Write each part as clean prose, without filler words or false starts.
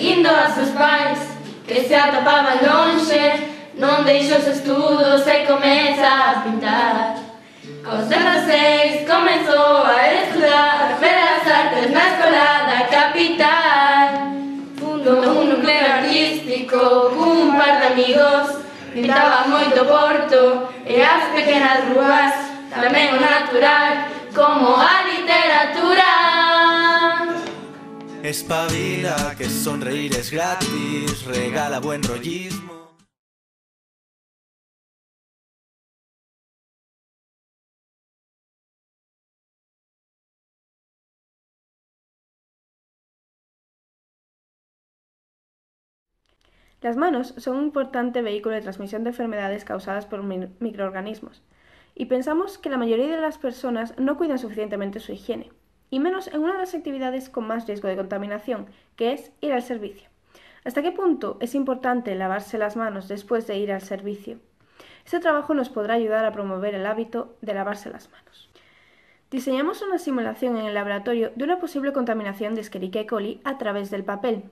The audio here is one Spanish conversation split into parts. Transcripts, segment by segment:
seguindo a seus pais, que se atopaban lonxe, non deixa os estudos e comeza a pintar. Cos 16 comezou a estudar Belas Artes na escola da capital. Fundou un núcleo artístico cun par de amigos, pintaba moito Porto e as pequenas rúas, tamén o natural, como a literatura. Espabila, que sonreír es gratis, regala buen rollismo. Las manos son un importante vehículo de transmisión de enfermedades causadas por microorganismos, y pensamos que la mayoría de las personas no cuidan suficientemente su higiene, y menos en una de las actividades con más riesgo de contaminación, que es ir al servicio. ¿Hasta qué punto es importante lavarse las manos después de ir al servicio? Este trabajo nos podrá ayudar a promover el hábito de lavarse las manos. Diseñamos una simulación en el laboratorio de una posible contaminación de Escherichia coli a través del papel,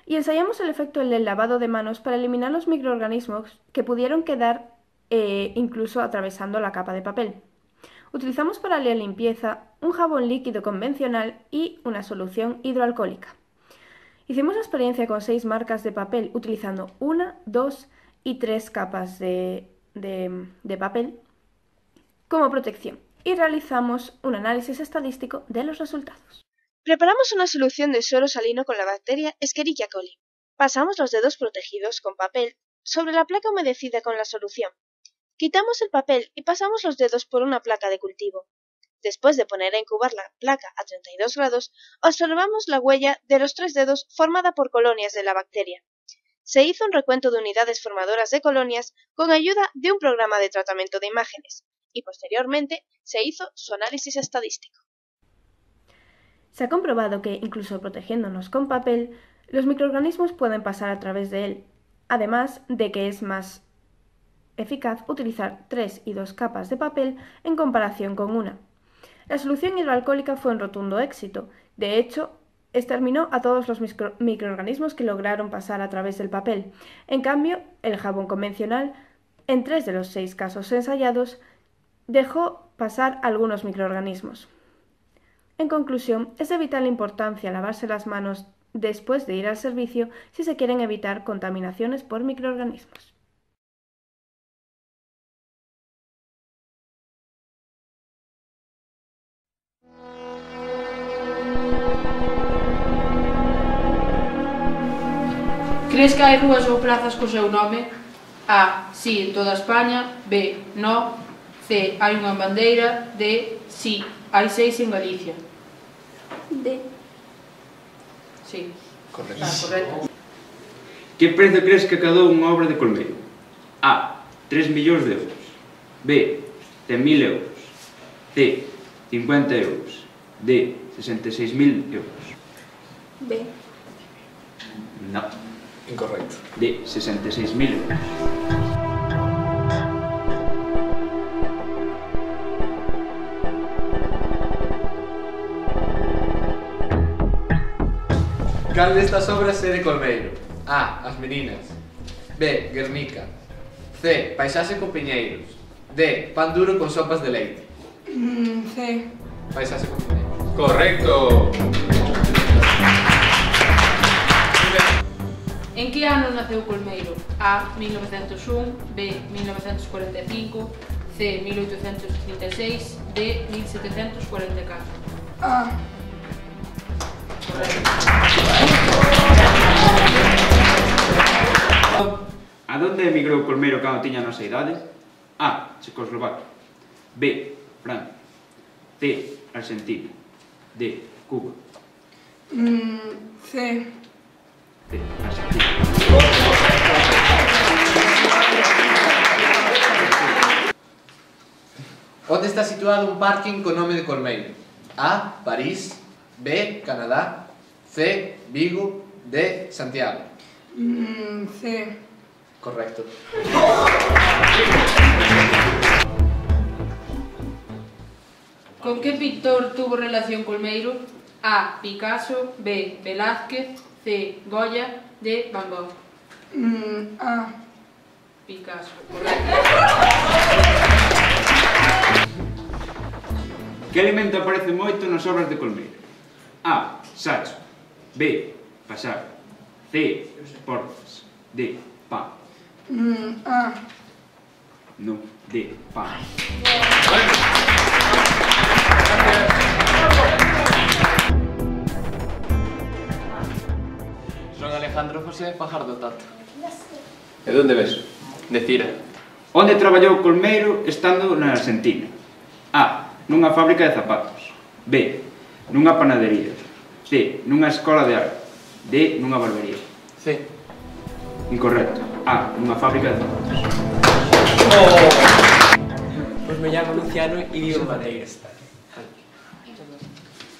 y ensayamos el efecto del lavado de manos para eliminar los microorganismos que pudieron quedar incluso atravesando la capa de papel. Utilizamos para la limpieza un jabón líquido convencional y una solución hidroalcohólica. Hicimos la experiencia con 6 marcas de papel utilizando 1, 2 y 3 capas de papel como protección y realizamos un análisis estadístico de los resultados. Preparamos una solución de suero salino con la bacteria Escherichia coli. Pasamos los dedos protegidos con papel sobre la placa humedecida con la solución. Quitamos el papel y pasamos los dedos por una placa de cultivo. Después de poner a incubar la placa a 32 grados, observamos la huella de los 3 dedos formada por colonias de la bacteria. Se hizo un recuento de unidades formadoras de colonias con ayuda de un programa de tratamiento de imágenes y posteriormente se hizo su análisis estadístico. Se ha comprobado que, incluso protegiéndonos con papel, los microorganismos pueden pasar a través de él, además de que es más eficaz utilizar 3 y 2 capas de papel en comparación con una. La solución hidroalcohólica fue un rotundo éxito. De hecho, exterminó a todos los microorganismos que lograron pasar a través del papel. En cambio, el jabón convencional, en 3 de los 6 casos ensayados, dejó pasar algunos microorganismos. En conclusión, es de vital importancia lavarse las manos después de ir al servicio si se quieren evitar contaminaciones por microorganismos. Crees que hai rúas ou plazas co seu nome? A. Sí, en toda España. B. No. C. Hai unha bandeira. D. Sí, hai 6 en Galicia. D. Sí. Correcto. Correcto. Que prezo crees que acadou unha obra de Colmeiro? A. 3 millóns de euros. B. 100.000 euros. C. 50 euros. D. 66.000 euros. B. No. Incorrecto. D. 66.000 euros. Cal destas obras é de Colmeiro? A. As Meninas. B. Guernica. C. Paisaxe con piñeiros. D. Pan duro con sopas de leite. C. Paisaxe con piñeiros. Correcto. En que ano naceu Colmeiro? A. 1901. B. 1945. C. 1836. D. 1744. A. Correcto. A donde emigrou Colmeiro cando tiña a nosa idade? A. Checoslovaquia. B. Francia. C. Argentina. D. Cuba. C. C. Argentina. Onde está situado un parking con nome de Colmeiro? A. París. B. Canadá. C. Vigo. D. Santiago. C. Correcto. Con que pintor tuvo relación Colmeiro? A. Picasso. B. Velázquez. C. Goya, D. Van Gogh. Picasso, correcto. Que alimento aparece moito nas obras de Colmeiro? A. Sacho. B. Pasar. C. Portas. D. Pan. Non, D. Pan. Son Alejandro José Fajardo Tato. E onde ves? De Cira. Onde traballou Colmeiro estando na Argentina? A. Nunha fábrica de zapatos. B. Nunha panadería. C. Nunha escola de arte. D. Nunha barbería. C. Incorrecto. A. Nunha fábrica de zapatos. Pois me llamo Luciano e vivo en Madeira.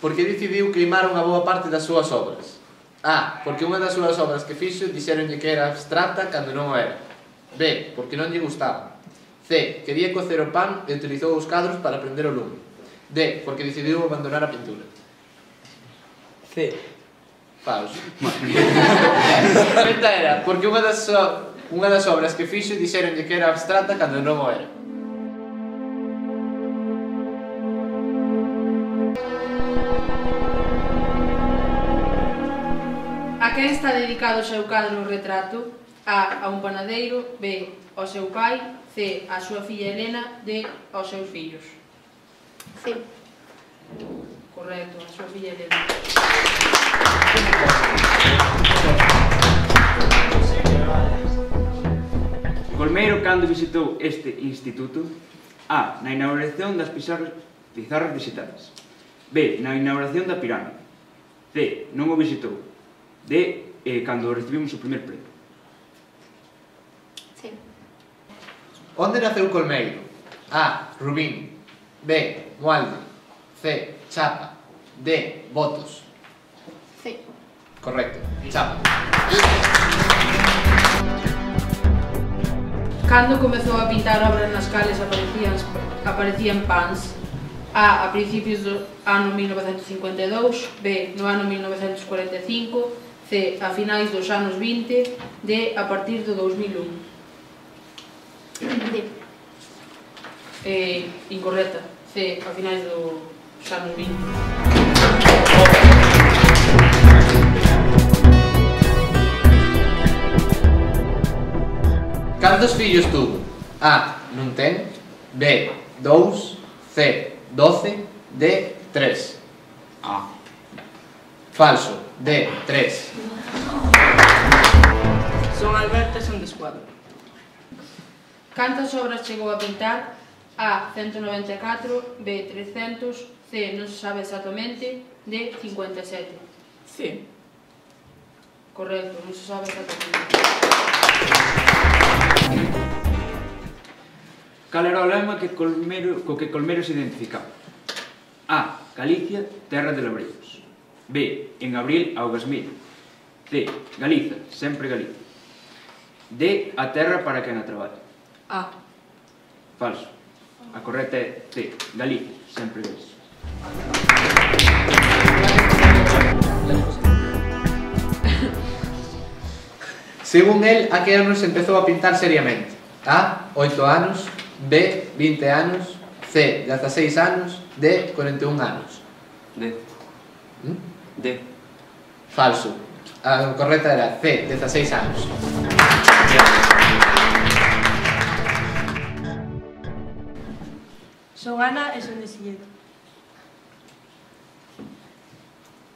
Por que decidiu queimar unha boa parte das súas obras? A. Porque unha das súas obras que fixo dixéronlle que era abstracta cando non o era. B. Porque non lle gustaba. C. Quería cocer o pan e utilizou os cadros para prender o lume. D. Porque decidiu abandonar a pintura. C. Falso. A meta era porque unha das obras que fixo dixéronlle que era abstracta cando non o era. A quen está dedicado o seu cadro retrato? A un panadeiro. B. Ao seu pai. C. A súa filla Helena. D. Aos seus fillos. Sí. Correcto, a súa filla Helena. Colmeiro cando visitou este instituto? A. Na inauguración das pizarras digitais. B. Na inauguración da pirámide. C. Non o visitou. D. Cando recibimos o primer premio. Sí. Onde naceu Colmeiro? A. Rubín. B. Mualde. C. Chapa. D. Botos. Sí. Correcto. Chapa. Cando comezou a pintar obras nas cales aparecían pans? A principios do ano 1952, B. No ano 1945, C. A finais dos anos 20, D. A partir do 2001. D. Incorrecta. C. A finais dos anos 20. Cantos fillos tuvo? A. Non ten. B. 2. C. 12. D. 3. A. Falso. D. 3. Son Alberto e son de Escuadra. Cantas obras chegou a pintar? A. 194. B. 300. C. Non se sabe exactamente. D. 57. Sí. Correcto, non se sabe exactamente. Cal era o lema co que Colmeiro se identificaba? A. Galicia, terra de labreiros. B. En abril, augas mil. C. Galiza, sempre Galicia. D. A terra para quen a traballa. A. Falso. A correcta é C. Galicia, sempre Galicia. Según él, a que anos empezou a pintar seriamente? A. 8 anos. B. 20 anos. C. 16 anos. D. 41 anos. D. D. Falso. A correcta era C. 16 anos. Son Ana e son de Silledo.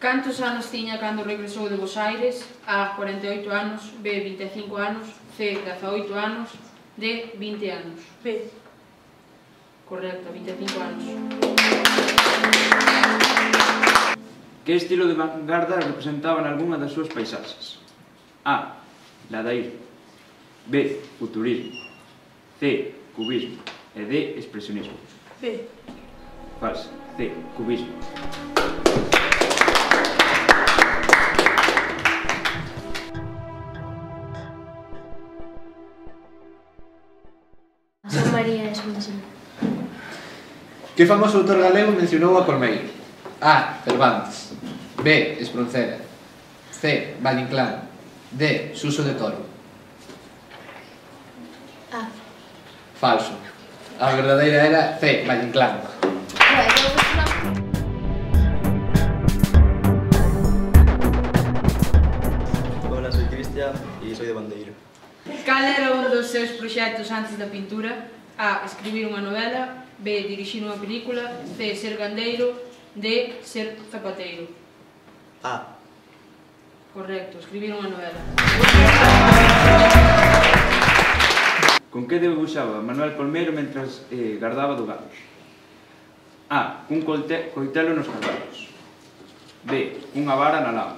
Cantos anos tiña cando regresou de Bos Aires? A. 48 anos. B. 25 anos. C. 18 anos. D. 20 anos. B. Correcto, 25 anos. Que estilo de vanguarda representaban algunha das súas paisaxes? A. Ladaísmo. B. Futurismo. C. Cubismo. E D. Expresionismo. B. Falso. C. Cubismo. Son María e son de Silledo. Que famoso autor galego mencionou a Colmeiro? A. Cervantes. B. Espronceda. C. Valle Inclán. D. Suso de Toro. A. Falso. A verdadeira era C. Valle Inclán. Hola, soy Cristian y soy de Bandeiro. Cal era un dos seus proxectos antes da pintura? A. Escribir unha novela. B. Dirixir unha película. C. Ser gandeiro. D. Ser zapateiro. A. Correcto, escribir unha novela. Con que debuxaba Manuel Colmeiro mentras gardaba do gado? A. Cun coitelo nos carballos. B. Cunha vara na lama.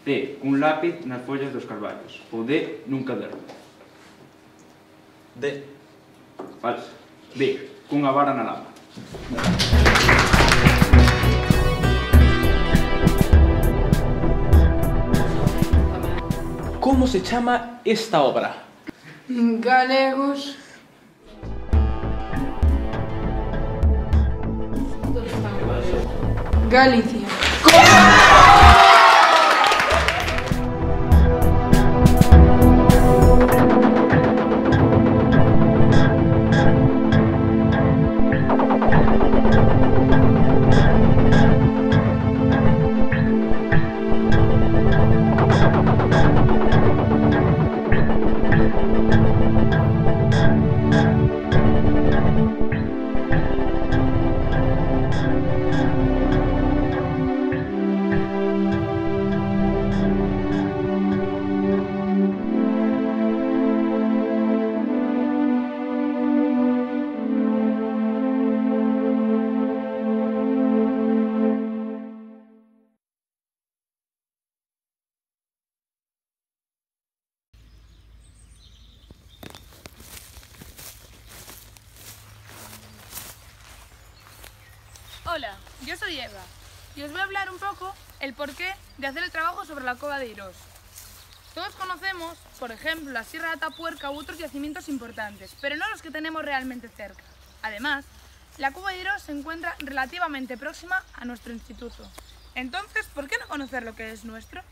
C. Cun lápiz nas follas dos carballos. Ou D. Nun caderno. D. Falso. B. Cunha vara na lama. ¿Cómo se llama esta obra? Galegos. Galicia. Hola, yo soy Eva y os voy a hablar un poco el porqué de hacer el trabajo sobre la Cueva de Irós. Todos conocemos, por ejemplo, la Sierra de Atapuerca u otros yacimientos importantes, pero no los que tenemos realmente cerca. Además, la Cueva de Irós se encuentra relativamente próxima a nuestro instituto. Entonces, ¿por qué no conocer lo que es nuestro?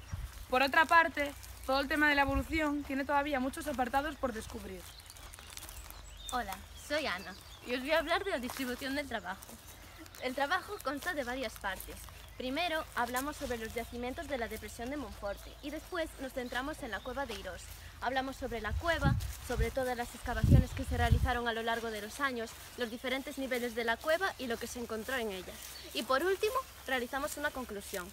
Por otra parte, todo el tema de la evolución tiene todavía muchos apartados por descubrir. Hola, soy Ana y os voy a hablar de la distribución del trabajo. El trabajo consta de varias partes. Primero hablamos sobre los yacimientos de la depresión de Monforte y después nos centramos en la Cueva de Irós. Hablamos sobre la cueva, sobre todas las excavaciones que se realizaron a lo largo de los años, los diferentes niveles de la cueva y lo que se encontró en ellas. Y por último, realizamos una conclusión.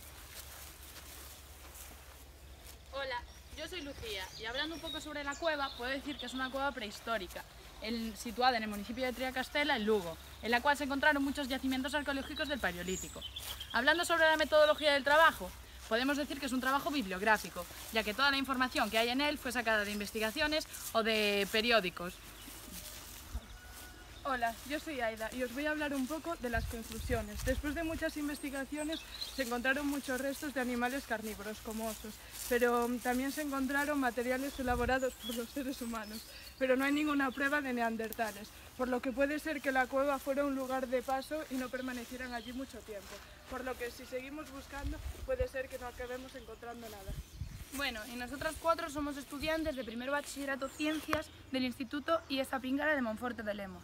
Hola, yo soy Lucía y hablando un poco sobre la cueva, puedo decir que es una cueva prehistórica, situada en el municipio de Triacastela, en Lugo, en la cual se encontraron muchos yacimientos arqueológicos del Paleolítico. Hablando sobre la metodología del trabajo, podemos decir que es un trabajo bibliográfico, ya que toda la información que hay en él fue sacada de investigaciones o de periódicos. Hola, yo soy Aida y os voy a hablar un poco de las conclusiones. Después de muchas investigaciones se encontraron muchos restos de animales carnívoros como osos, pero también se encontraron materiales elaborados por los seres humanos, pero no hay ninguna prueba de neandertales, por lo que puede ser que la cueva fuera un lugar de paso y no permanecieran allí mucho tiempo, por lo que si seguimos buscando puede ser que no acabemos encontrando nada. Bueno, y nosotros 4 somos estudiantes de primer bachillerato Ciencias del Instituto IESA Píngara de Monforte de Lemos.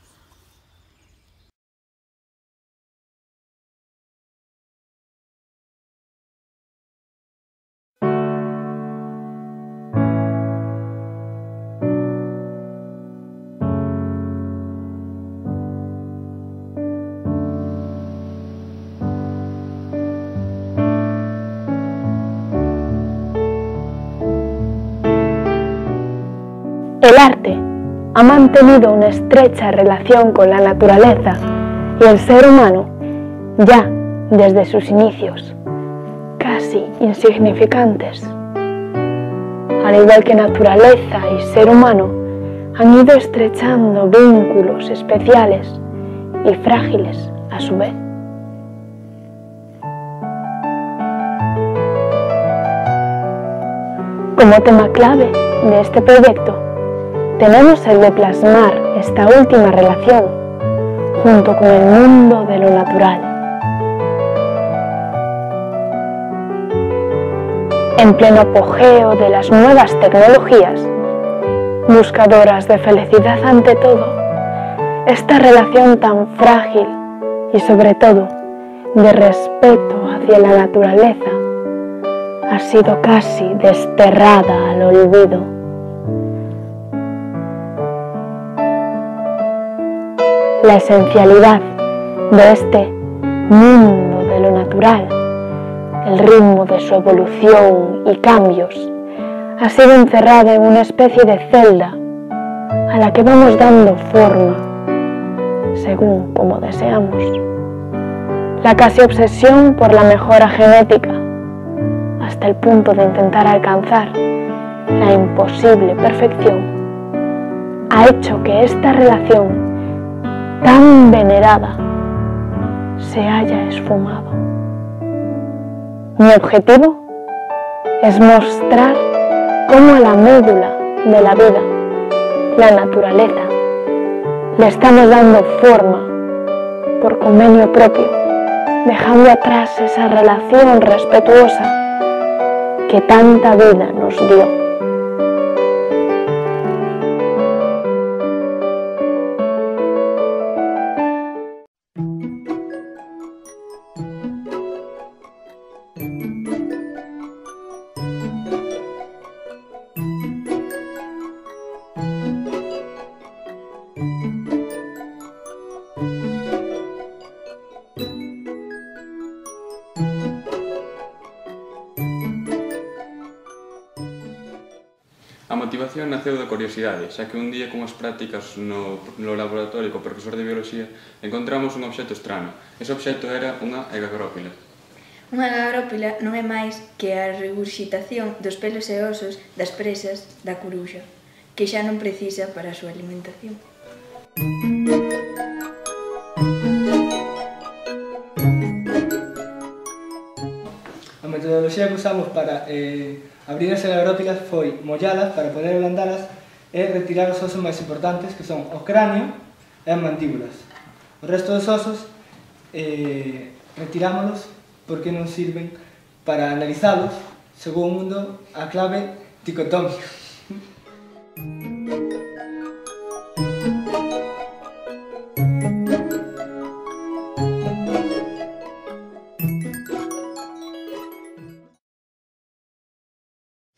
El arte ha mantenido una estrecha relación con la naturaleza y el ser humano ya desde sus inicios, casi insignificantes. Al igual que naturaleza y ser humano han ido estrechando vínculos especiales y frágiles a su vez. Como tema clave de este proyecto, tenemos el de plasmar esta última relación junto con el mundo de lo natural. en pleno apogeo de las nuevas tecnologías, buscadoras de felicidad ante todo, esta relación tan frágil y sobre todo de respeto hacia la naturaleza ha sido casi desterrada al olvido. La esencialidad de este mundo de lo natural, el ritmo de su evolución y cambios, ha sido encerrada en una especie de celda a la que vamos dando forma según como deseamos. La casi obsesión por la mejora genética, hasta el punto de intentar alcanzar la imposible perfección, ha hecho que esta relación tan venerada se haya esfumado. Mi objetivo es mostrar cómo a la médula de la vida, la naturaleza, le estamos dando forma por convenio propio, dejando atrás esa relación respetuosa que tanta vida nos dio. A motivación naceu da curiosidade, xa que un día cunhas prácticas no laboratorio co profesor de biología encontramos un obxecto estrano. Ese obxecto era unha egagrópila. Unha egagrópila non é máis que a regurxitación dos pelos e osos das presas da curuxa, que xa non precisa para a súa alimentación. A metodoloxía que usamos para abrir as egagrópilas foi mollalas para poder ablandalas e retirar os osos máis importantes, que son o cráneo e as mandíbulas. O resto dos osos retirámolos porque non sirven para analizalos segundo a clave dicotómica.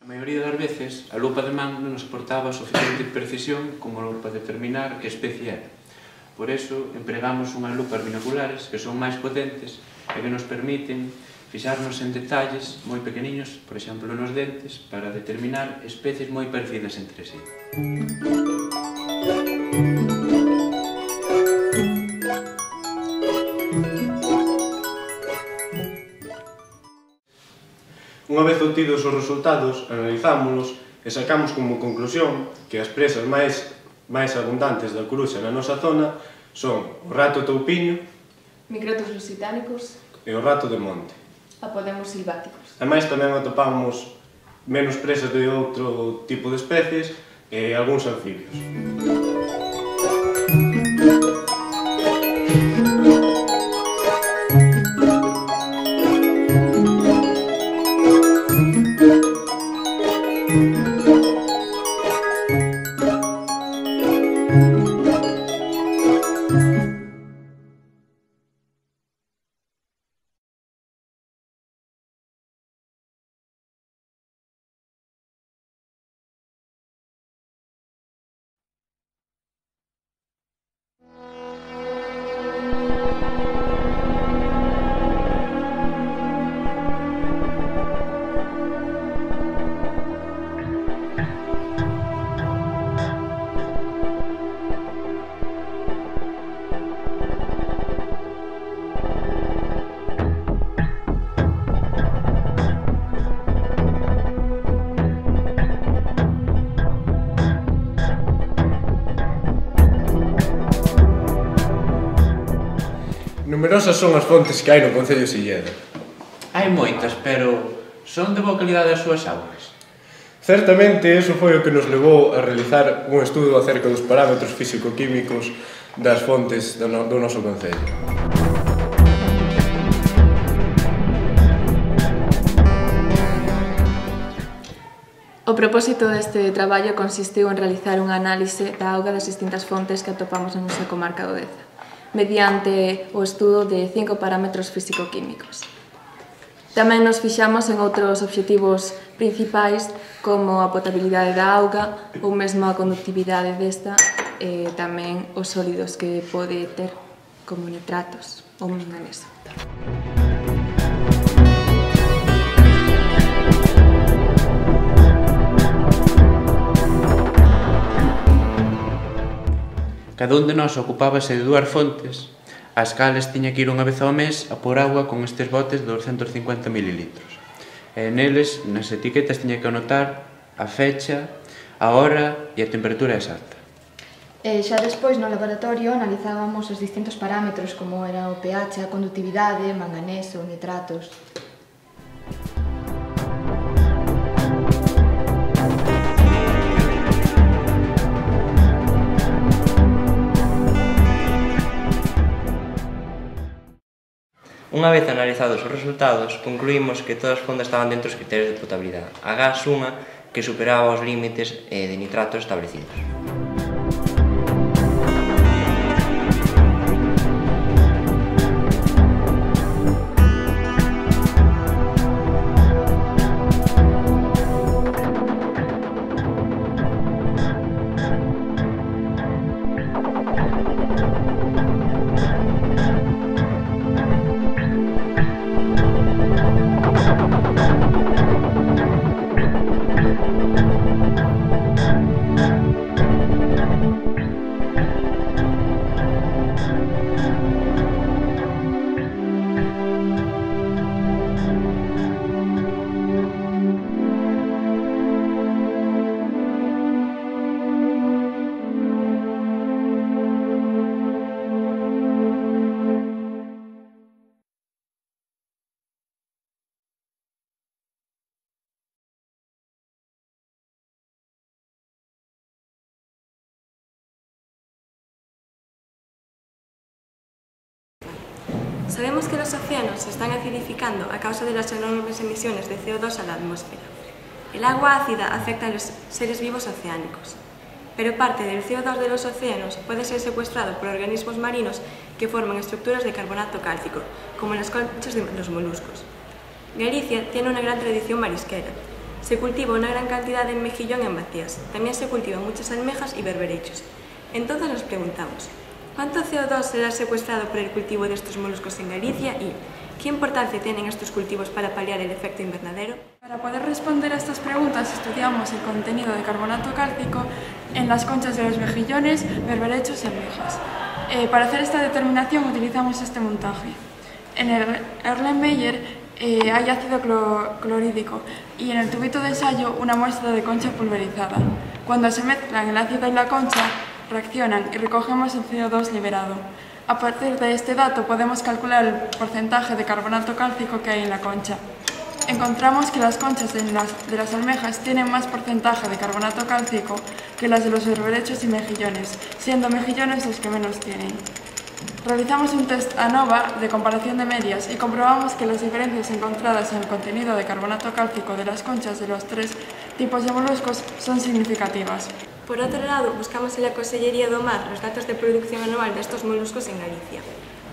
A maioría das veces, a lupa de man non nos aportaba suficiente precisión como para determinar que especie era. Por iso, empregamos unhas lupas binoculares que son máis potentes e que nos permiten fixarnos en detalles moi pequeniños, por exemplo, nos dentes, para determinar especies moi parecidas entre sí. Unha vez obtidos os resultados, analizámolos e sacamos como conclusión que as presas máis abundantes da curuxa na nosa zona son o rato toupiño, Microtus lusitanicus e o rato de monte. Apodemus silváticus. Ademais, tamén atopamos menos presas de outro tipo de especies e algúns anfibios. Numerosas son as fontes que hai no concello de Silleda. Hai moitas, pero son de boa calidade as súas augas? Certamente, eso foi o que nos levou a realizar un estudo acerca dos parámetros físico-químicos das fontes do noso concello. O propósito deste traballo consistiu en realizar unha análise da auga das distintas fontes que atopamos na nosa comarca do Deza, mediante o estudo de 5 parámetros físico-químicos. Tamén nos fixamos en outros obxectivos principais como a potabilidade da auga ou mesmo a conductividade desta e tamén os sólidos que pode ter como nitratos ou manganeso. Cada un de nós ocupábase de 2 fontes, as cales tiña que ir unha vez ao mes a por agua con estes botes de 250 ml. E neles, nas etiquetas, tiña que anotar a fecha, a hora e a temperatura exacta. E xa despois no laboratorio analizábamos os distintos parámetros como era o pH, a conductividade, manganeso, nitratos. Unha vez analizados os resultados, concluímos que todas as fontes estaban dentro dos criterios de potabilidade. Agás unha que superaba os límites de nitratos establecidos. Sabemos que los océanos se están acidificando a causa de las enormes emisiones de CO2 a la atmósfera. El agua ácida afecta a los seres vivos oceánicos, pero parte del CO2 de los océanos puede ser secuestrado por organismos marinos que forman estructuras de carbonato cálcico, como las conchas de los moluscos. Galicia tiene una gran tradición marisquera. Se cultiva una gran cantidad de mejillón en vacías. También se cultivan muchas almejas y berberechos. Entonces nos preguntamos, ¿cuánto CO2 será secuestrado por el cultivo de estos moluscos en Galicia y qué importancia tienen estos cultivos para paliar el efecto invernadero? Para poder responder a estas preguntas estudiamos el contenido de carbonato cálcico en las conchas de los mejillones, berberechos y almejas. Para hacer esta determinación utilizamos este montaje. En el Erlenmeyer hay ácido clorhídrico y en el tubito de ensayo una muestra de concha pulverizada. Cuando se mezclan el ácido y la concha, reaccionan y recogemos el CO2 liberado. A partir de este dato podemos calcular el porcentaje de carbonato cálcico que hay en la concha. Encontramos que las conchas de las almejas tienen más porcentaje de carbonato cálcico que las de los berberechos y mejillones, siendo mejillones los que menos tienen. Realizamos un test ANOVA de comparación de medias y comprobamos que las diferencias encontradas en el contenido de carbonato cálcico de las conchas de los 3 tipos de moluscos son significativas. Por otro lado, buscamos en la Consellería do Mar los datos de producción anual de estos moluscos en Galicia.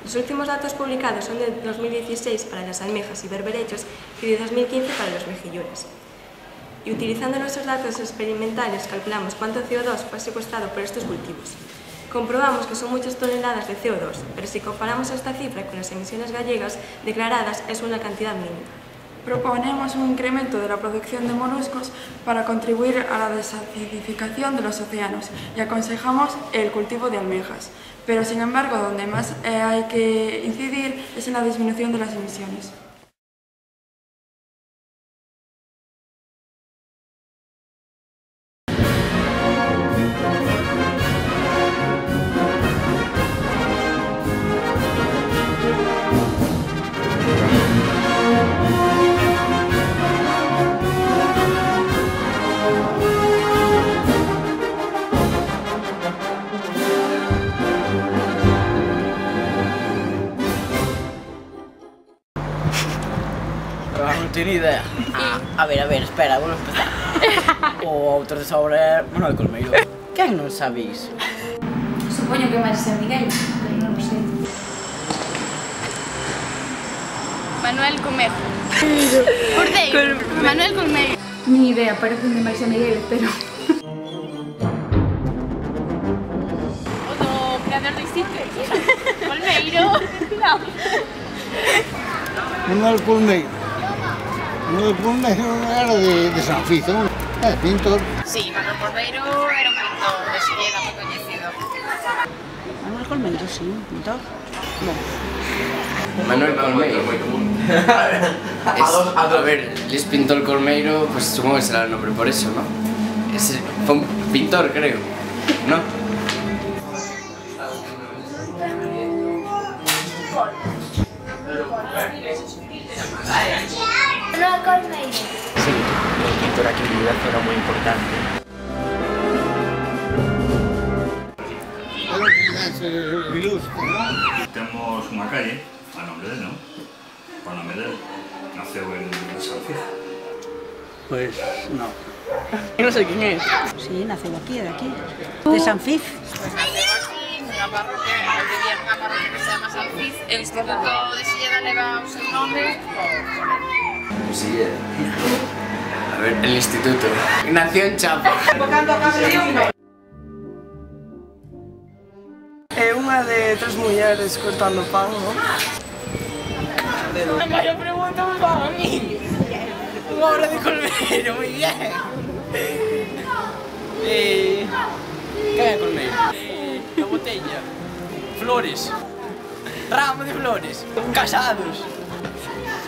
Los últimos datos publicados son de 2016 para las almejas y berberechos y de 2015 para los mejillones. Y utilizando nuestros datos experimentales calculamos cuánto CO2 fue secuestrado por estos cultivos. Comprobamos que son muchas toneladas de CO2, pero si comparamos esta cifra con las emisiones gallegas declaradas es una cantidad mínima. Proponemos un incremento de la producción de moluscos para contribuir a la desacidificación de los océanos y aconsejamos el cultivo de almejas. Pero, sin embargo, donde más hay que incidir es en la disminución de las emisiones. No tiene idea. A ver, espera, vamos a empezar. O autor desa obra é Manuel Colmeiro. Quen non sabe iso? Supoño que máis San Miguel, pero non o sei. Manuel Comejo. Cordeiro. Manuel Colmeiro. Ni idea, parece de máis San Miguel, pero... O do creador de Sitges. Colmeiro. Non. Manuel Colmeiro. Manuel Colmeiro era de San Fizo, é pintor. Sí, Manuel Colmeiro era un pintor de Silleda moi coñecido. Manuel Colmeiro, sí, un pintor. Manuel Colmeiro. A ver, les pintó el Colmeiro, pues supongo que será el nombre por eso, ¿no? Fue un pintor, creo, ¿no? Manuel Colmeiro. Sí, el pintor aquí en Vidazo era muy importante. Temos unha calle a nombre dele, non? O nome dele naceu en San Fiz. Pues no. Non sei quen é. Sí, naceu aquí, de aquí. De San Fiz. Pues naceu aquí, nunha parroquia, vivía nunha parroquia que se chama San Fiz. E o Instituto de Silleda leva o seu nome por ele. Silleda. A ver, el instituto. Nació en Chapa. É unha de tres mulleres cortando pan, non? Vaya pregunta para mí. Unha obra de Colmeiro, moi bien. Quen é Colmeiro? A botella. Flores. Ramo de flores. Casados.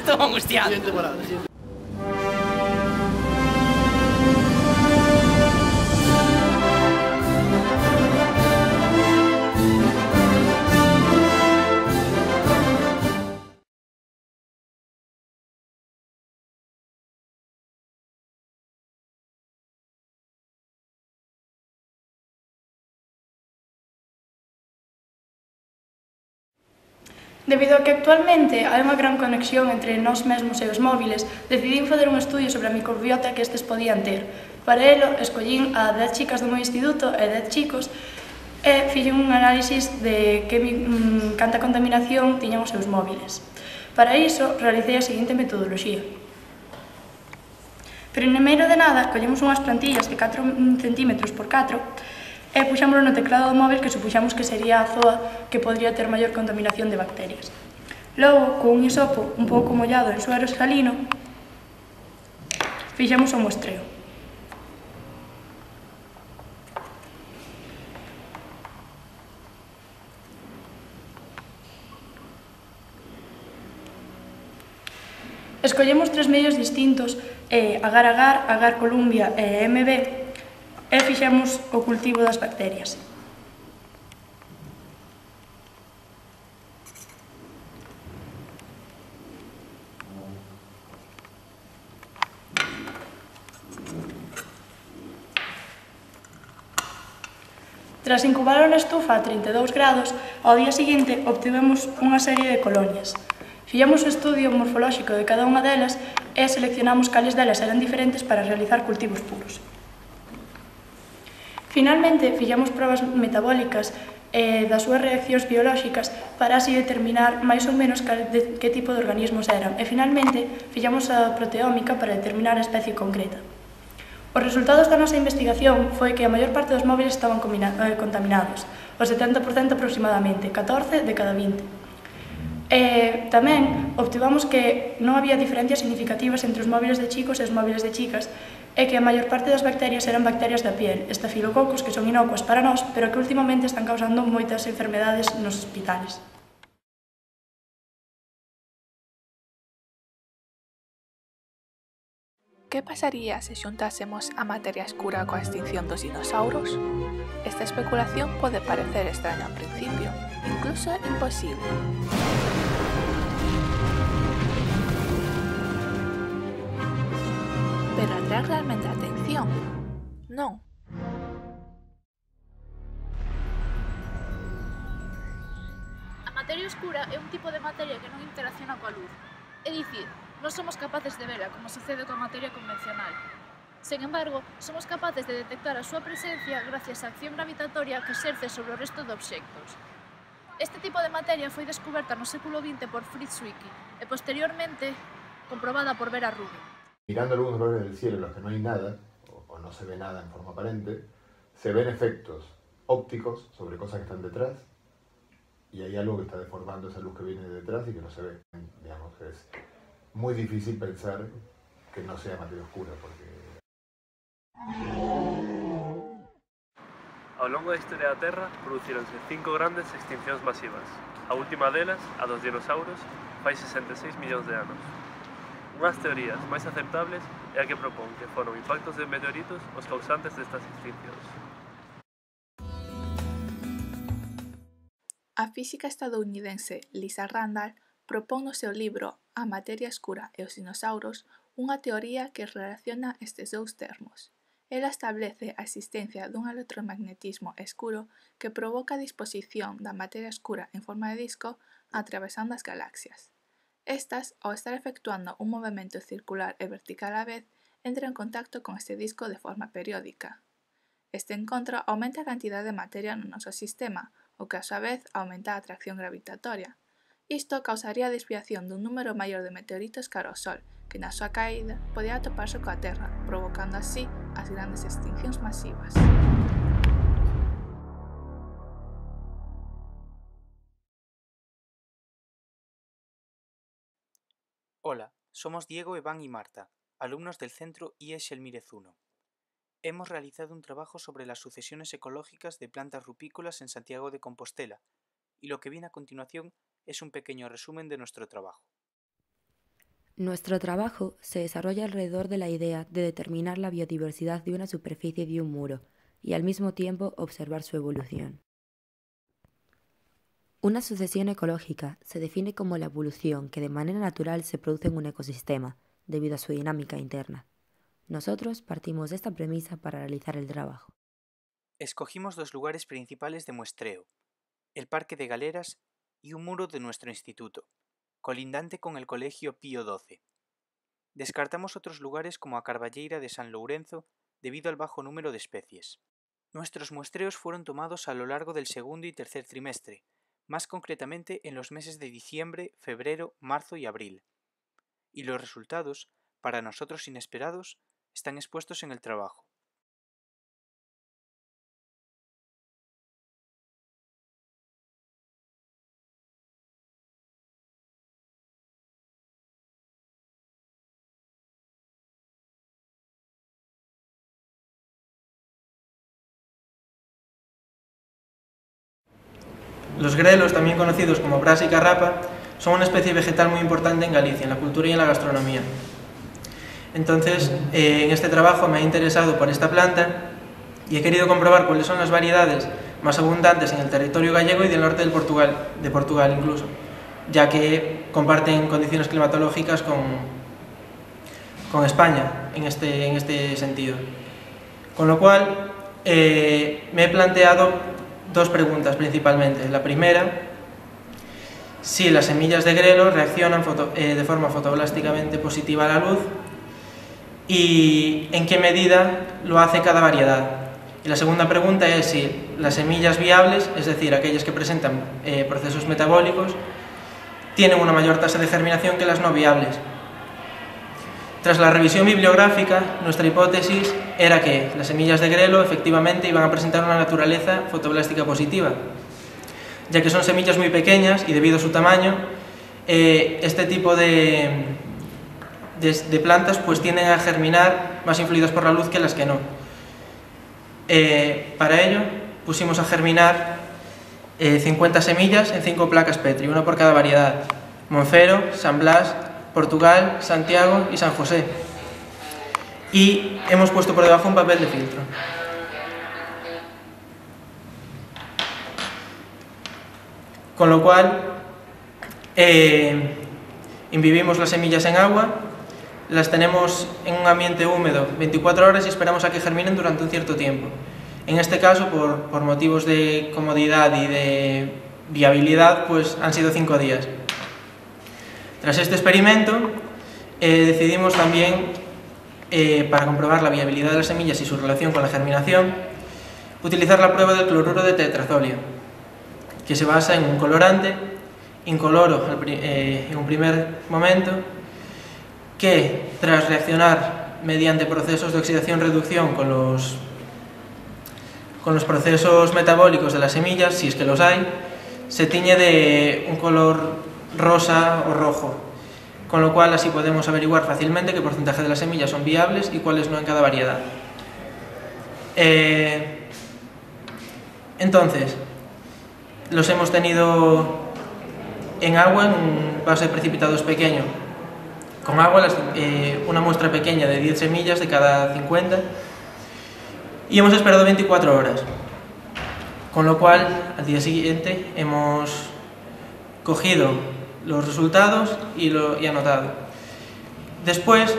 Estou angustiado. Debido a que actualmente hai unha gran conexión entre nós mesmos e os móviles, decidín facer un estudio sobre a microbiota que estes podían ter. Para elo, escollín a 10 chicas do meu instituto e 10 chicos e fixen un análisis de canta contaminación tiñan os seus móviles. Para iso, realicei a seguinte metodoloxía. Primeiro de nada, collemos unhas plantillas de 4 cm por 4 e puxámoslo no teclado do móvil que supuxamos que sería a zoa que podría ter maior contaminación de bacterias. Logo, con un hisopo un pouco mollado en suero salino, fixamos o muestreo. Escollemos 3 medios distintos, agar-agar, agar-columbia e MB, e fixemos o cultivo das bacterias. Tras incubalo na estufa a 32 grados, ao día seguinte obtivemos unha serie de colonias. Fixemos o estudio morfolóxico de cada unha delas e seleccionamos cales delas eran diferentes para realizar cultivos puros. Finalmente, fixemos probas metabólicas das súas reaccións biolóxicas para así determinar máis ou menos que tipo de organismos eran. E finalmente, fixemos a proteómica para determinar a especie concreta. Os resultados da nosa investigación foi que a maior parte dos móviles estaban contaminados, o 70% aproximadamente, 14 de cada 20. E tamén obtivamos que non había diferencias significativas entre os móviles de chicos e os móviles de chicas, e que a maior parte das bacterias eran bacterias da piel, estafilococos, que son inocuas para nós, pero que últimamente están causando moitas enfermedades nos hospitales. Que pasaría se xuntásemos a materia escura coa extinción dos dinosauros? Esta especulación pode parecer extraña ao principio, incluso imposible. Pero atrae realmente a atención, non? A materia oscura é un tipo de materia que non interacciona coa luz. É dicir, non somos capaces de vela como sucede coa materia convencional. Sen embargo, somos capaces de detectar a súa presencia gracias á acción gravitatoria que exerce sobre o resto de obxectos. Este tipo de materia foi descoberta no século XX por Fritz Zwicky e posteriormente comprobada por Vera Rubin. Mirando algunos lugares del cielo en los que no hay nada, o no se ve nada en forma aparente, se ven efectos ópticos sobre cosas que están detrás, y hay algo que está deformando esa luz que viene de detrás y que no se ve. Digamos, es muy difícil pensar que no sea materia oscura, porque... Ao longo da historia da Terra producíronse 5 grandes extincións masivas. A última delas, a dos dinosauros, fai 66 millóns de anos. Unhas teorías máis aceptables é a que propón que foron impactos de meteoritos os causantes destas extincións. A física estadounidense Lisa Randall propón no seu libro A materia escura e os dinosauros unha teoría que relaciona estes dous termos. Ela establece a existencia dun electromagnetismo escuro que provoca a disposición da materia escura en forma de disco atravesando as galaxias. Estas, ao estar efectuando un movimento circular e vertical á vez, entran en contacto con este disco de forma periódica. Este encontro aumenta a cantidade de materia no noso sistema, o que a súa vez aumenta a atracción gravitatoria. Isto causaría a desviación dun número maior de meteoritos cara ao Sol, que na súa caída podía atoparse coa Terra, provocando así as grandes extincións masivas. Hola, somos Diego, Iván y Marta, alumnos del centro IE Xelmírez 1. Hemos realizado un trabajo sobre las sucesiones ecológicas de plantas rupícolas en Santiago de Compostela, y lo que viene a continuación es un pequeño resumen de nuestro trabajo. Nuestro trabajo se desarrolla alrededor de la idea de determinar la biodiversidad de una superficie de un muro y al mismo tiempo observar su evolución. Una sucesión ecológica se define como la evolución que de manera natural se produce en un ecosistema debido a su dinámica interna. Nosotros partimos de esta premisa para realizar el trabajo. Escogimos dos lugares principales de muestreo, el Parque de Galeras y un muro de nuestro instituto, colindante con el Colegio Pío XII. Descartamos otros lugares como a Carballeira de San Lourenzo debido al bajo número de especies. Nuestros muestreos fueron tomados a lo largo del segundo y tercer trimestre, más concretamente en los meses de diciembre, febrero, marzo y abril. Y los resultados, para nosotros inesperados, están expuestos en el trabajo. Los grelos, también conocidos como Brassica rapa, son una especie vegetal muy importante en Galicia, en la cultura y en la gastronomía. Entonces, en este trabajo me he interesado por esta planta y he querido comprobar cuáles son las variedades más abundantes en el territorio gallego y del norte de Portugal incluso, ya que comparten condiciones climatológicas con España en este sentido. Con lo cual, me he planteado dos preguntas principalmente. La primera, si las semillas de grelo reaccionan de forma fotoblásticamente positiva a la luz y en qué medida lo hace cada variedad. Y la segunda pregunta es si las semillas viables, es decir, aquellas que presentan procesos metabólicos, tienen una mayor tasa de germinación que las no viables. Tras la revisión bibliográfica, nuestra hipótesis era que las semillas de grelo efectivamente iban a presentar una naturaleza fotoblástica positiva, ya que son semillas muy pequeñas y debido a su tamaño, este tipo de plantas pues tienden a germinar más influidas por la luz que las que no. Para ello pusimos a germinar 50 semillas en 5 placas Petri, una por cada variedad: Monfero, San Blas, Portugal, Santiago y San José. Y hemos puesto por debajo un papel de filtro. Con lo cual, imbibimos las semillas en agua, las tenemos en un ambiente húmedo 24 horas y esperamos a que germinen durante un cierto tiempo. En este caso, por motivos de comodidad y de viabilidad, pues han sido 5 días. Tras este experimento, decidimos también para comprobar la viabilidad de las semillas y su relación con la germinación, utilizar la prueba del cloruro de tetrazolio, que se basa en un colorante incoloro en un primer momento, que tras reaccionar mediante procesos de oxidación-reducción con los procesos metabólicos de las semillas, si es que los hay, se tiñe de un color rosa o rojo, con lo cual así podemos averiguar fácilmente qué porcentaje de las semillas son viables y cuáles no en cada variedad. Entonces, los hemos tenido en agua, en un vaso de precipitados pequeño, con agua, una muestra pequeña de 10 semillas de cada 50, y hemos esperado 24 horas, con lo cual al día siguiente hemos cogido los resultados y anotado. Después,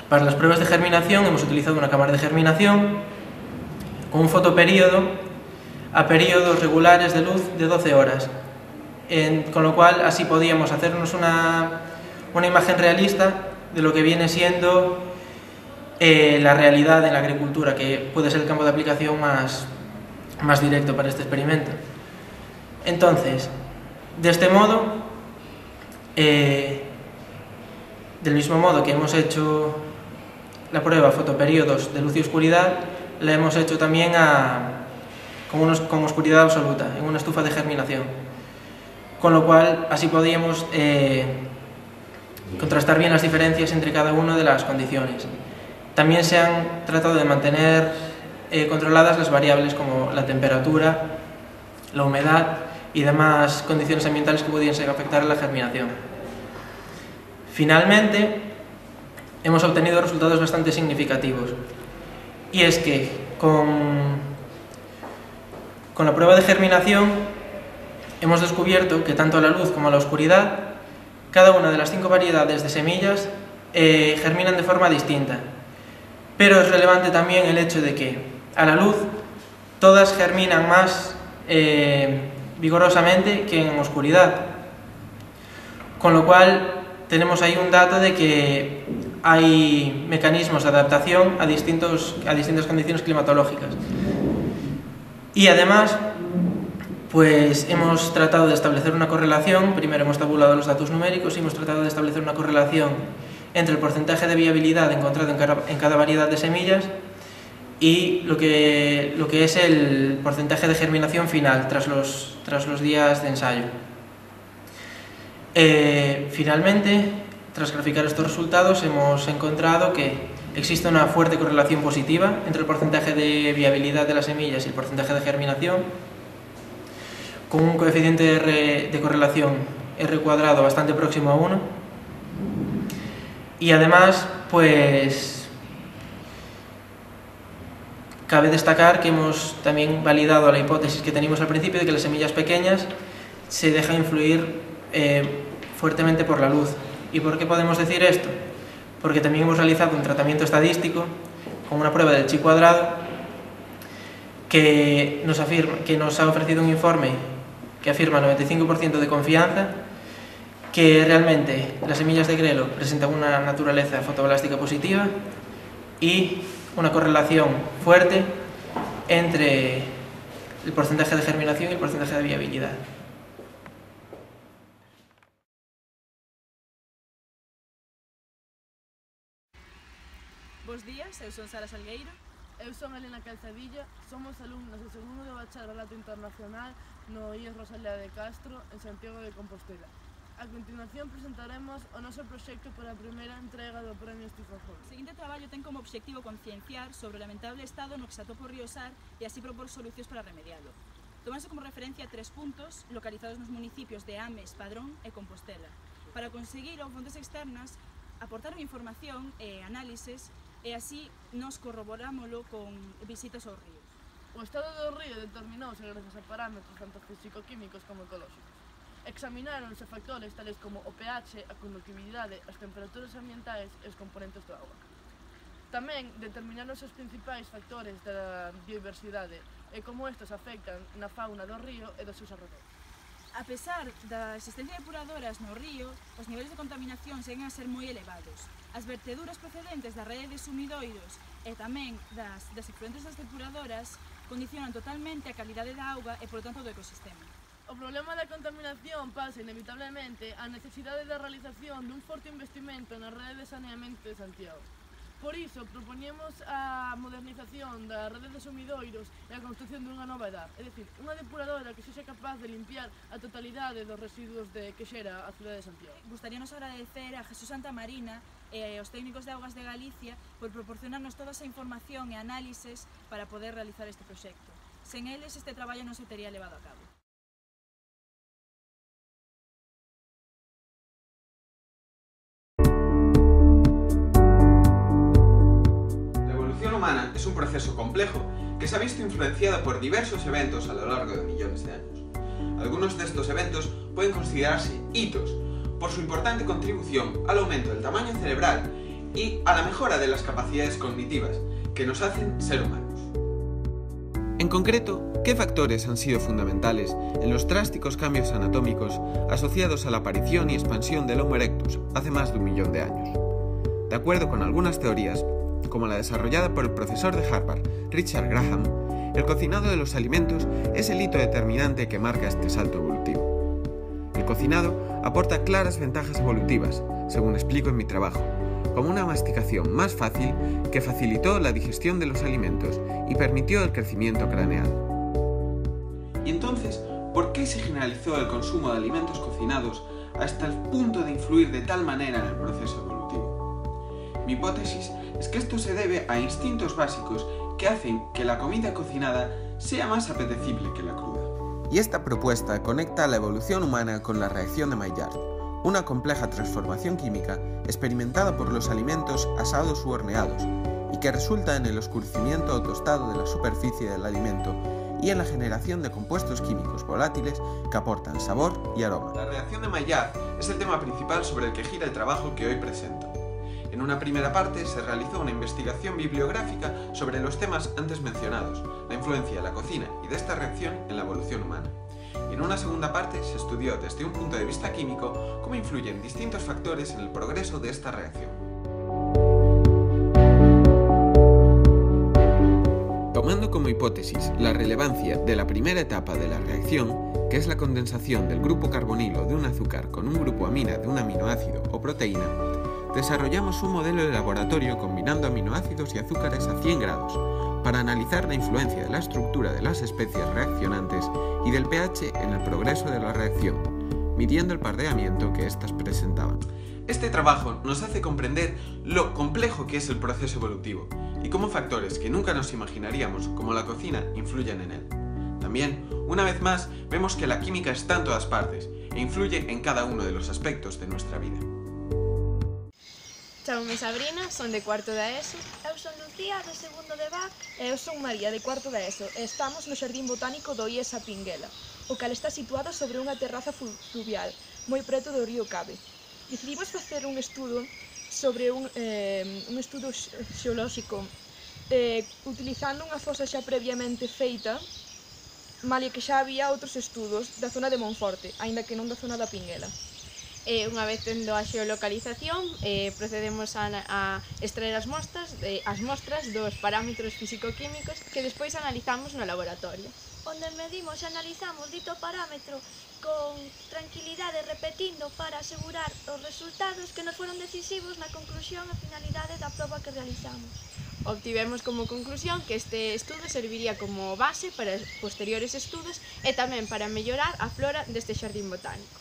para las pruebas de germinación, hemos utilizado una cámara de germinación con un fotoperíodo a periodos regulares de luz de 12 horas, con lo cual así podíamos hacernos una imagen realista de lo que viene siendo la realidad en la agricultura, que puede ser el campo de aplicación más directo para este experimento. Entonces, de este modo, del mismo modo que hemos hecho la prueba fotoperíodos de luz y oscuridad, la hemos hecho también con oscuridad absoluta, en una estufa de germinación, con lo cual así podíamos contrastar bien las diferencias entre cada una de las condiciones. También se han tratado de mantener controladas las variables como la temperatura, la humedad y demás condiciones ambientales que pudiesen afectar a la germinación. Finalmente, hemos obtenido resultados bastante significativos, y es que con la prueba de germinación hemos descubierto que tanto a la luz como a la oscuridad, cada una de las 5 variedades de semillas germinan de forma distinta. Pero es relevante también el hecho de que a la luz todas germinan más vigorosamente que en oscuridad, con lo cual tenemos ahí un dato de que hay mecanismos de adaptación a distintas condiciones climatológicas. Y además, pues hemos tratado de establecer una correlación. Primero hemos tabulado los datos numéricos y hemos tratado de establecer una correlación entre el porcentaje de viabilidad encontrado en cada variedad de semillas y lo que es el porcentaje de germinación final tras los días de ensayo. Finalmente, tras graficar estos resultados, hemos encontrado que existe una fuerte correlación positiva entre el porcentaje de viabilidad de las semillas y el porcentaje de germinación, con un coeficiente de correlación R² bastante próximo a 1. Y además, pues cabe destacar que hemos también validado la hipótesis que teníamos al principio de que las semillas pequeñas se dejan influir fuertemente por la luz. ¿Y por qué podemos decir esto? Porque también hemos realizado un tratamiento estadístico con una prueba del chi², que nos ha ofrecido un informe que afirma 95% de confianza que realmente las semillas de grelo presentan una naturaleza fotoblástica positiva y una correlación fuerte entre el porcentaje de germinación y el porcentaje de viabilidad. Bos días, eu son Sara Salgueiro. Eu son Elena Calzadilla, somos alumnos do segundo de Bacharelato Internacional no IES Rosalía de Castro, en Santiago de Compostela. A continuación presentaremos o noso proxecto para a primeira entrega do Premio Estifazón. O seguinte traballo ten como obxectivo concienciar sobre o lamentable estado no que se atopa o río Sar e así propor solucións para remedialo. Tomanse como referencia 3 puntos localizados nos municipios de Ames, Padrón e Compostela. Para conseguir ou fontes externas aportaron información e análises e así nos corroborámoslo con visitas aos ríos. O estado do río determinouse gracias a parámetros tanto físico-químicos como ecolóxicos. Examináronse factores tales como o pH, a conductividade, as temperaturas ambientais e os componentes do agua. Tamén determináronse os principais factores da biodiversidade e como estes afectan na fauna do río e dos seus arredores. A pesar da existencia de depuradoras no río, os niveles de contaminación seguen a ser moi elevados. As verteduras procedentes da rede de sumidoiros e tamén das efluentes das depuradoras condicionan totalmente a calidade da auga e, por tanto, do ecosistema. O problema da contaminación pasa inevitablemente á necesidade da realización dun forte investimento na rede de saneamento de Santiago. Por iso, propoñemos a modernización da rede de sumidoiros e a construción dunha nova edad, é dicir, unha depuradora que sexa capaz de limpiar a totalidade dos residuos que xera a cidade de Santiago. Gustaríanos agradecer a Jesús Santamarina e aos técnicos de Augas de Galicia por proporcionarnos toda esa información e análises para poder realizar este proxecto. Sen eles, este traballo non se tería levado a cabo. Humana es un proceso complejo que se ha visto influenciado por diversos eventos a lo largo de millones de años. Algunos de estos eventos pueden considerarse hitos por su importante contribución al aumento del tamaño cerebral y a la mejora de las capacidades cognitivas que nos hacen ser humanos. En concreto, ¿qué factores han sido fundamentales en los drásticos cambios anatómicos asociados a la aparición y expansión del Homo erectus hace más de 1 millón de años? De acuerdo con algunas teorías, como la desarrollada por el profesor de Harvard, Richard Graham, el cocinado de los alimentos es el hito determinante que marca este salto evolutivo. El cocinado aporta claras ventajas evolutivas, según explico en mi trabajo, como una masticación más fácil que facilitó la digestión de los alimentos y permitió el crecimiento craneal. Y entonces, ¿por qué se generalizó el consumo de alimentos cocinados hasta el punto de influir de tal manera en el proceso evolutivo? Mi hipótesis es que esto se debe a instintos básicos que hacen que la comida cocinada sea más apetecible que la cruda. Y esta propuesta conecta la evolución humana con la reacción de Maillard, una compleja transformación química experimentada por los alimentos asados u horneados y que resulta en el oscurecimiento o tostado de la superficie del alimento y en la generación de compuestos químicos volátiles que aportan sabor y aroma. La reacción de Maillard es el tema principal sobre el que gira el trabajo que hoy presento. En una primera parte se realizó una investigación bibliográfica sobre los temas antes mencionados, la influencia de la cocina y de esta reacción en la evolución humana. Y en una segunda parte se estudió desde un punto de vista químico cómo influyen distintos factores en el progreso de esta reacción. Tomando como hipótesis la relevancia de la primera etapa de la reacción, que es la condensación del grupo carbonilo de un azúcar con un grupo amina de un aminoácido o proteína, desarrollamos un modelo de laboratorio combinando aminoácidos y azúcares a 100 grados para analizar la influencia de la estructura de las especies reaccionantes y del pH en el progreso de la reacción, midiendo el pardeamiento que éstas presentaban. Este trabajo nos hace comprender lo complejo que es el proceso evolutivo y cómo factores que nunca nos imaginaríamos, como la cocina, influyen en él. También, una vez más, vemos que la química está en todas partes e influye en cada uno de los aspectos de nuestra vida. Chámome Sabrina, son de cuarto da ESO. Eu son Lucía, de segundo de BAC. E eu son María, de cuarto da ESO. E estamos no Xardín Botánico do IES a Pinguela, o cal está situado sobre unha terraza fluvial, moi preto do río Cabe. Decidimos facer un estudo sobre un estudo xeolóxico utilizando unha fosa xa previamente feita, malia que xa había outros estudos da zona de Monforte, aínda que non da zona da Pinguela. Unha vez tendo a xeolocalización, procedemos a extraer as mostras dos parámetros físico-químicos que despois analizamos no laboratorio. Onde medimos e analizamos dito parámetro con tranquilidade repetindo para asegurar os resultados que nos foron decisivos na conclusión e finalidade da proba que realizamos. Obtivemos como conclusión que este estudo serviría como base para posteriores estudos e tamén para mellorar a flora deste xardín botánico.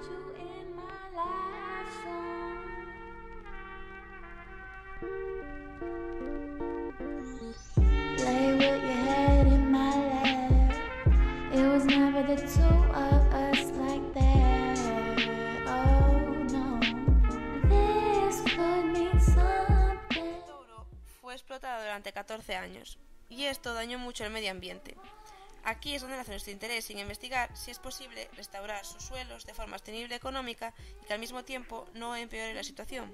You in my life song. 14 años, y esto dañó mucho el medio ambiente. Aquí es donde nace nuestro interés en investigar si es posible restaurar sus suelos de forma sostenible y económica y que al mismo tiempo no empeore la situación.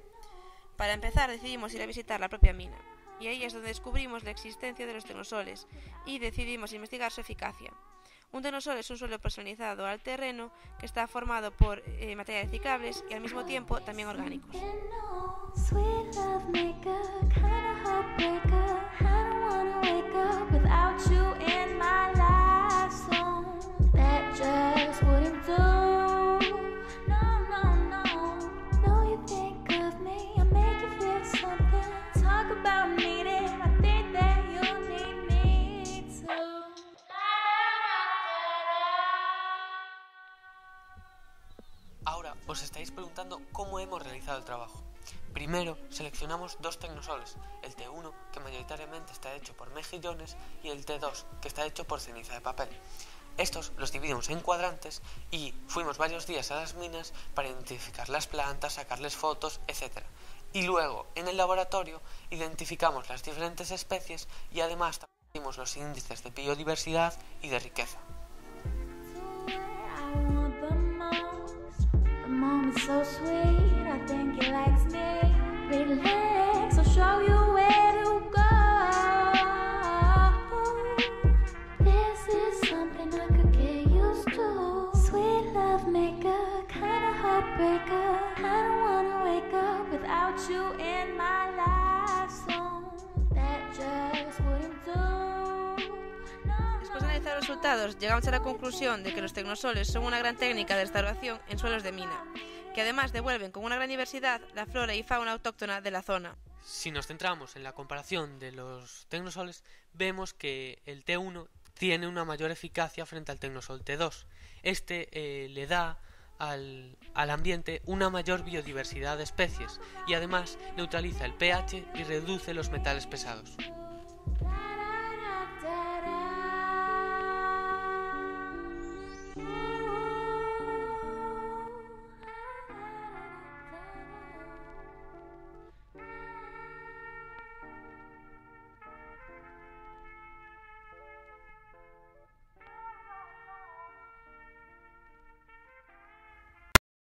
Para empezar decidimos ir a visitar la propia mina, y ahí es donde descubrimos la existencia de los tecnosoles y decidimos investigar su eficacia. Un tecnosol es un suelo personalizado al terreno que está formado por materiales reciclables y al mismo tiempo también orgánicos. Ahora os estáis preguntando cómo hemos realizado el trabajo. Primero seleccionamos dos tecnosoles, el T1 que mayoritariamente está hecho por mejillones y el T2 que está hecho por ceniza de papel. Estos los dividimos en cuadrantes y fuimos varios días a las minas para identificar las plantas, sacarles fotos, etc. Y luego en el laboratorio identificamos las diferentes especies y además también los índices de biodiversidad y de riqueza. Moment's so sweet, I think he likes me. Relax, I'll show you where to go. This is something I could get used to. Sweet love maker, kinda heartbreaker. I don't wanna wake up without you in my life zone. That just wouldn't do. Después de analizar los resultados, llegamos a la conclusión de que los tecnosoles son una gran técnica de restauración en suelos de mina, que además devuelven con una gran diversidad la flora y fauna autóctona de la zona. Si nos centramos en la comparación de los tecnosoles, vemos que el T1 tiene una mayor eficacia frente al tecnosol T2. Este le da al ambiente una mayor biodiversidad de especies y además neutraliza el pH y reduce los metales pesados.